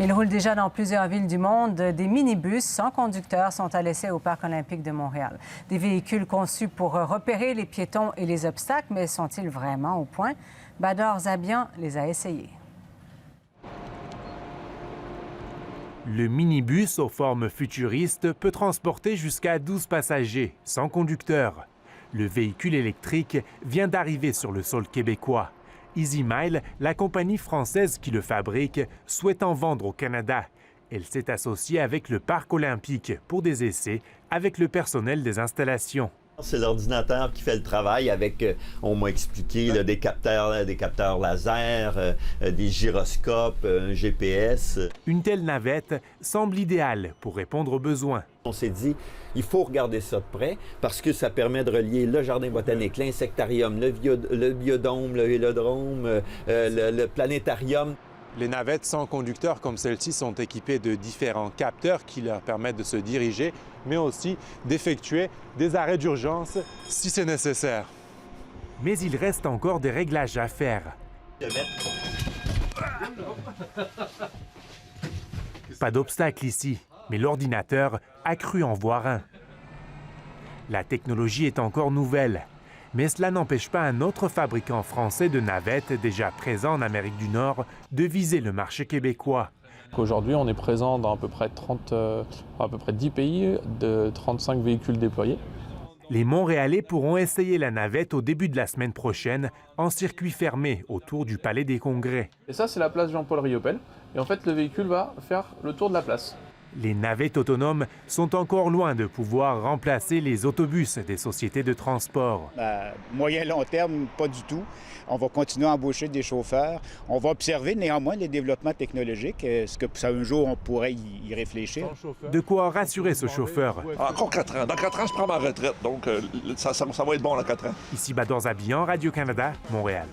Ils roulent déjà dans plusieurs villes du monde. Des minibus sans conducteur sont à l'essai au Parc olympique de Montréal. Des véhicules conçus pour repérer les piétons et les obstacles, mais sont-ils vraiment au point? Bador Zabian les a essayés. Le minibus aux formes futuristes peut transporter jusqu'à 12 passagers, sans conducteur. Le véhicule électrique vient d'arriver sur le sol québécois. EasyMile, la compagnie française qui le fabrique, souhaite en vendre au Canada. Elle s'est associée avec le Parc olympique pour des essais avec le personnel des installations. C'est l'ordinateur qui fait le travail avec, on m'a expliqué, là, des capteurs laser, des gyroscopes, un GPS. Une telle navette semble idéale pour répondre aux besoins. On s'est dit, il faut regarder ça de près parce que ça permet de relier le jardin botanique, l'insectarium, le biodôme, le vélodrome, le planétarium. Les navettes sans conducteur comme celle-ci sont équipées de différents capteurs qui leur permettent de se diriger, mais aussi d'effectuer des arrêts d'urgence si c'est nécessaire. Mais il reste encore des réglages à faire. Pas d'obstacle ici, mais l'ordinateur a cru en voir un. La technologie est encore nouvelle. Mais cela n'empêche pas un autre fabricant français de navettes déjà présent en Amérique du Nord de viser le marché québécois. Aujourd'hui, on est présent dans à peu près 10 pays, de 35 véhicules déployés. Les Montréalais pourront essayer la navette au début de la semaine prochaine en circuit fermé autour du Palais des Congrès. Et ça, c'est la place Jean-Paul Riopel. Et en fait, le véhicule va faire le tour de la place. Les navettes autonomes sont encore loin de pouvoir remplacer les autobus des sociétés de transport. À moyen-long terme, pas du tout. On va continuer à embaucher des chauffeurs. On va observer néanmoins les développements technologiques. Est-ce que un jour, on pourrait y réfléchir? De quoi rassurer ce chauffeur. Encore 4 ans. Dans 4 ans, je prends ma retraite. Donc, ça va être bon, dans 4 ans. Ici Bador Zabian, Radio-Canada, Montréal.